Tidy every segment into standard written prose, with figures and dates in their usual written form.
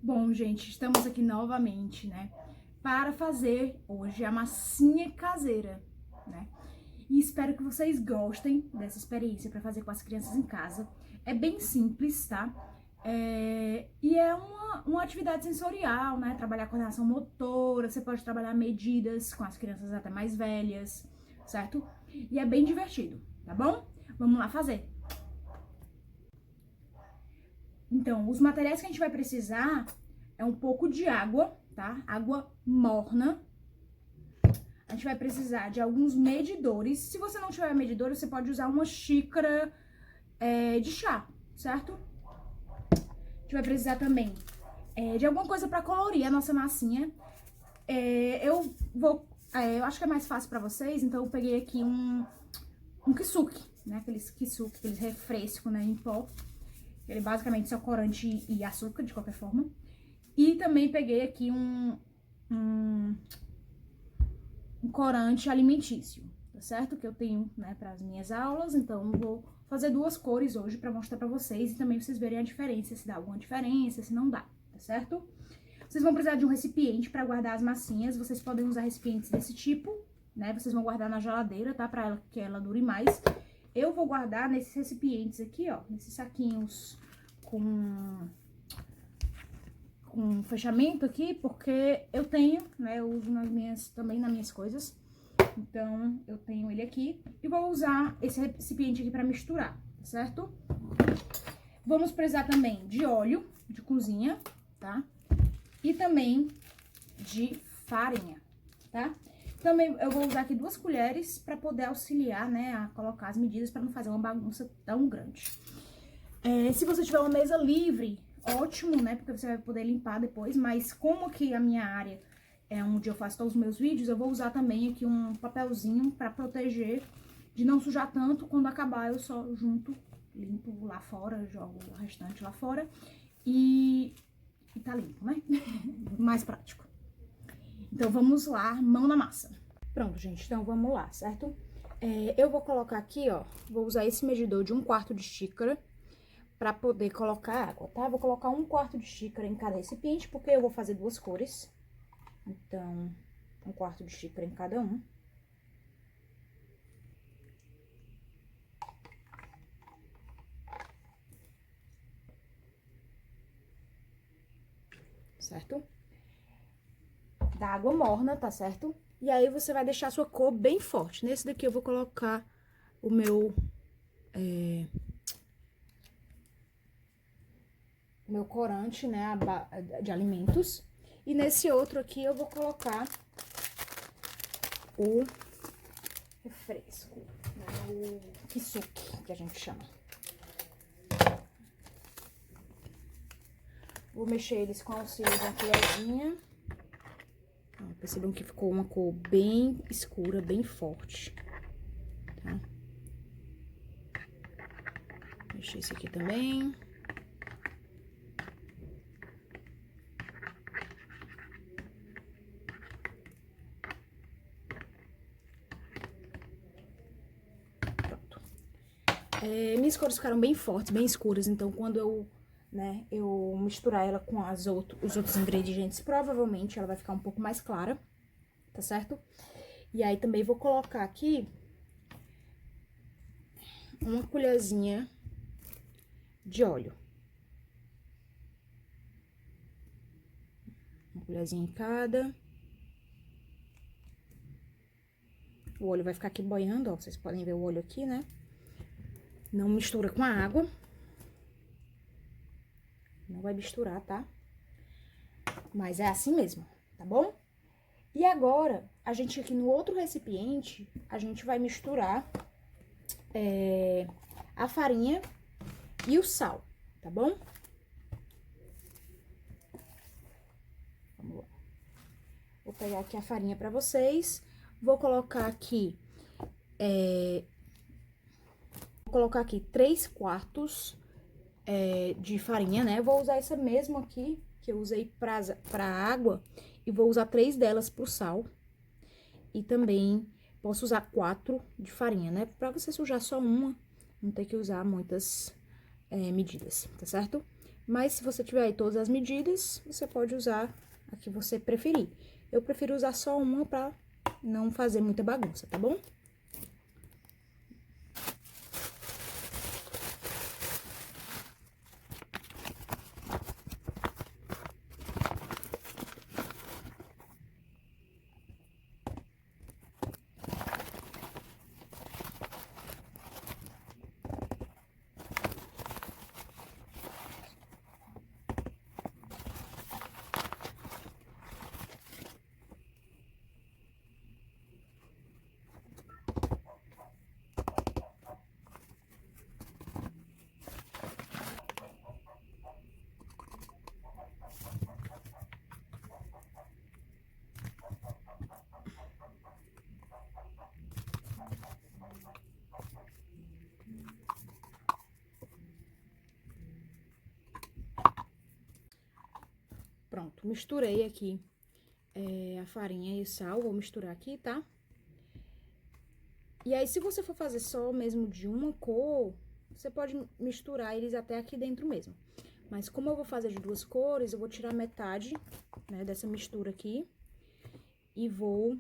Bom, gente, estamos aqui novamente, né, para fazer hoje a massinha caseira, né? E espero que vocês gostem dessa experiência para fazer com as crianças em casa. É bem simples, tá? E é uma atividade sensorial, né? Trabalhar coordenação motora, você pode trabalhar medidas com as crianças até mais velhas, certo? E é bem divertido, tá bom? Vamos lá fazer. Então, os materiais que a gente vai precisar é um pouco de água, tá? Água morna. A gente vai precisar de alguns medidores. Se você não tiver medidor, você pode usar uma xícara de chá, certo? A gente vai precisar também de alguma coisa para colorir a nossa massinha. Eu acho que é mais fácil para vocês, então eu peguei aqui um kisuke, né? Aqueles kisuke, aqueles refrescos, né, em pó. Ele basicamente é corante e açúcar, de qualquer forma. E também peguei aqui um corante alimentício, tá certo? Que eu tenho, né, para as minhas aulas. Então, vou fazer duas cores hoje para mostrar para vocês e também vocês verem a diferença, se dá alguma diferença, se não dá, tá certo? Vocês vão precisar de um recipiente para guardar as massinhas. Vocês podem usar recipientes desse tipo, né? Vocês vão guardar na geladeira, tá? Para que ela dure mais. Eu vou guardar nesses recipientes aqui, ó, nesses saquinhos com fechamento aqui, porque eu tenho, né, eu uso também nas minhas coisas. Então, eu tenho ele aqui e vou usar esse recipiente aqui pra misturar, tá certo? Vamos precisar também de óleo de cozinha, tá? E também de farinha, tá? Também eu vou usar aqui 2 colheres pra poder auxiliar, né, a colocar as medidas pra não fazer uma bagunça tão grande. Se você tiver uma mesa livre, ótimo, né? Porque você vai poder limpar depois, mas como aqui a minha área é onde eu faço todos os meus vídeos, eu vou usar também aqui um papelzinho pra proteger de não sujar tanto. Quando acabar, eu só junto, limpo lá fora, jogo o restante lá fora e tá limpo, né? Mais prático. Então, vamos lá, mão na massa. Pronto, gente, então vamos lá, certo? Eu vou colocar aqui, ó, vou usar esse medidor de 1/4 de xícara pra poder colocar água, tá? Vou colocar 1/4 de xícara em cada recipiente, porque eu vou fazer 2 cores. Então, 1/4 de xícara em cada um. Certo? Da água morna, tá certo? E aí, você vai deixar a sua cor bem forte. Nesse daqui, eu vou colocar o meu corante, né, de alimentos. E nesse outro aqui, eu vou colocar o refresco, né, o kisuke, que a gente chama. Vou mexer eles com auxílio da colherzinha. Percebam que ficou uma cor bem escura, bem forte, tá? Mexer esse aqui também. Pronto. Minhas cores ficaram bem fortes, bem escuras, então quando eu misturar ela com os outros ingredientes, provavelmente ela vai ficar um pouco mais clara, tá certo? E aí também vou colocar aqui uma colherzinha de óleo. Uma colherzinha em cada. O óleo vai ficar aqui boiando, ó, vocês podem ver o óleo aqui, né? Não mistura com a água. Não vai misturar, tá? Mas é assim mesmo, tá bom? E agora, a gente aqui no outro recipiente, a gente vai misturar a farinha e o sal, tá bom? Vamos lá. Vou pegar aqui a farinha pra vocês. Vou colocar aqui 3/4 de farinha, né? Vou usar essa mesma aqui, que eu usei pra água, e vou usar 3 delas pro sal. E também posso usar 4 de farinha, né? Pra você sujar só uma, não ter que usar muitas medidas, tá certo? Mas se você tiver aí todas as medidas, você pode usar a que você preferir. Eu prefiro usar só uma pra não fazer muita bagunça, tá bom? Pronto, misturei aqui a farinha e o sal, vou misturar aqui, tá? E aí, se você for fazer só mesmo de uma cor, você pode misturar eles até aqui dentro mesmo. Mas como eu vou fazer de duas cores, eu vou tirar metade, né, dessa mistura aqui. E vou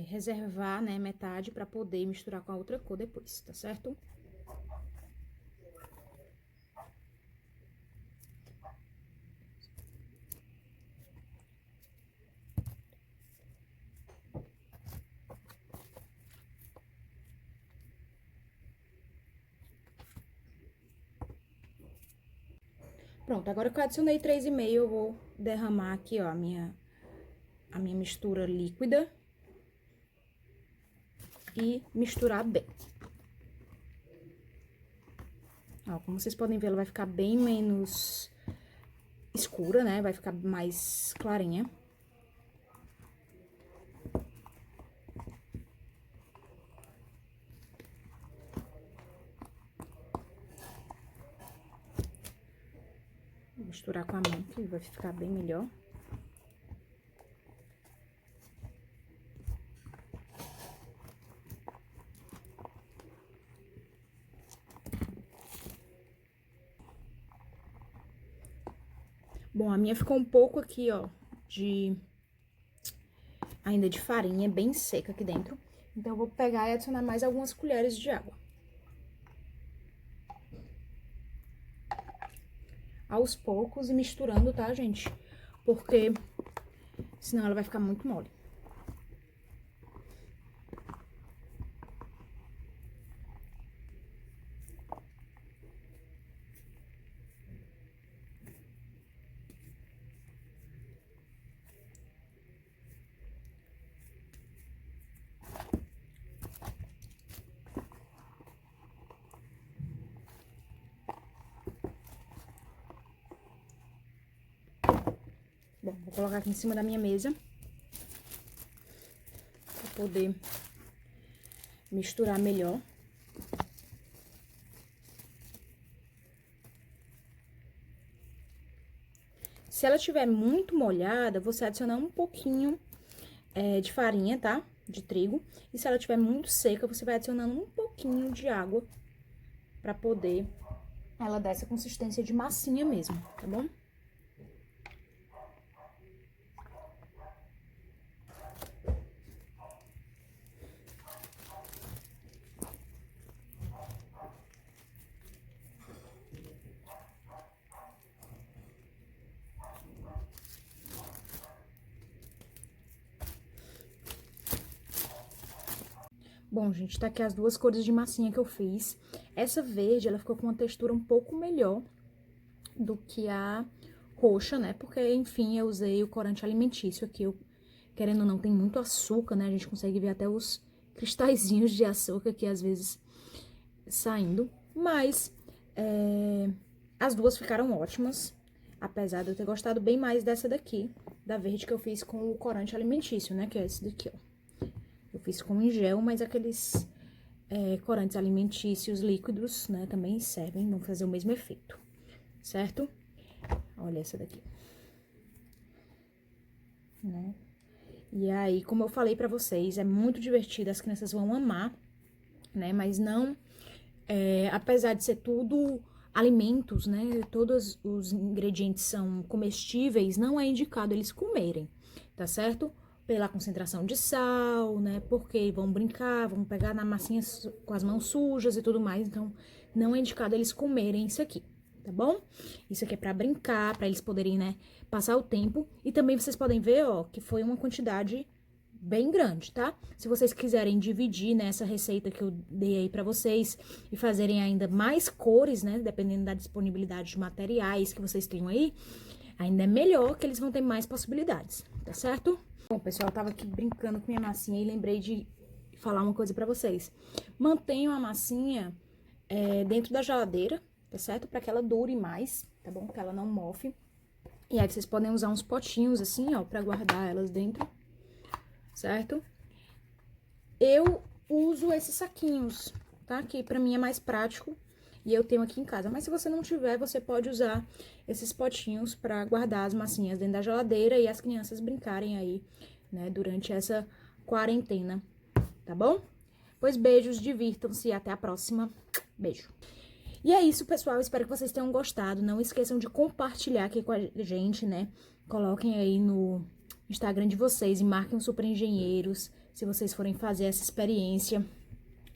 reservar, né, metade pra poder misturar com a outra cor depois, tá certo? Pronto, agora que eu adicionei 3,5, eu vou derramar aqui, ó, a minha mistura líquida. E misturar bem. Ó, como vocês podem ver, ela vai ficar bem menos escura, né? Vai ficar mais clarinha. Vou misturar com a mão, que vai ficar bem melhor. Bom, a minha ficou um pouco aqui, ó, ainda de farinha, bem seca aqui dentro. Então, eu vou pegar e adicionar mais algumas colheres de água. Aos poucos e misturando, tá, gente? Porque senão ela vai ficar muito mole. Bom, vou colocar aqui em cima da minha mesa. Pra poder misturar melhor. Se ela estiver muito molhada, você adicionar um pouquinho de farinha, tá? De trigo. E se ela estiver muito seca, você vai adicionando um pouquinho de água pra poder ela dar essa consistência de massinha mesmo, tá bom? Bom, gente, tá aqui as duas cores de massinha que eu fiz. Essa verde, ela ficou com uma textura um pouco melhor do que a roxa, né? Porque, enfim, eu usei o corante alimentício aqui. Querendo ou não, tem muito açúcar, né? A gente consegue ver até os cristalzinhos de açúcar aqui, às vezes, saindo. Mas, as duas ficaram ótimas. Apesar de eu ter gostado bem mais dessa daqui, da verde que eu fiz com o corante alimentício, né? Que é esse daqui, ó. Eu fiz com em gel, mas aqueles corantes alimentícios líquidos, né, também servem, vão fazer o mesmo efeito, certo? Olha essa daqui. Né? E aí, como eu falei pra vocês, é muito divertido, as crianças vão amar, né? Mas não, apesar de ser tudo alimentos, né, todos os ingredientes são comestíveis, não é indicado eles comerem, tá certo? Pela concentração de sal, né, porque vão brincar, vão pegar na massinha com as mãos sujas e tudo mais, então não é indicado eles comerem isso aqui, tá bom? Isso aqui é pra brincar, pra eles poderem, né, passar o tempo, e também vocês podem ver, ó, que foi uma quantidade bem grande, tá? Se vocês quiserem dividir nessa receita que eu dei aí pra vocês e fazerem ainda mais cores, né, dependendo da disponibilidade de materiais que vocês tenham aí, ainda é melhor, que eles vão ter mais possibilidades, tá certo? Bom, pessoal, eu tava aqui brincando com minha massinha e lembrei de falar uma coisa pra vocês. Mantenham a massinha dentro da geladeira, tá certo? Pra que ela dure mais, tá bom? Que ela não mofe. E aí vocês podem usar uns potinhos assim, ó, pra guardar elas dentro, certo? Eu uso esses saquinhos, tá? Que pra mim é mais prático e eu tenho aqui em casa. Mas se você não tiver, você pode usar esses potinhos pra guardar as massinhas dentro da geladeira e as crianças brincarem aí, né? Durante essa quarentena, tá bom? Pois beijos, divirtam-se e até a próxima. Beijo. E é isso, pessoal. Espero que vocês tenham gostado. Não esqueçam de compartilhar aqui com a gente, né? Coloquem aí no Instagram de vocês e marquem os Super Engenheiros, se vocês forem fazer essa experiência,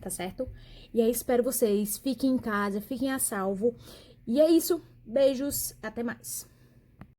tá certo? E aí, espero vocês. Fiquem em casa, fiquem a salvo. E é isso. Beijos. Até mais.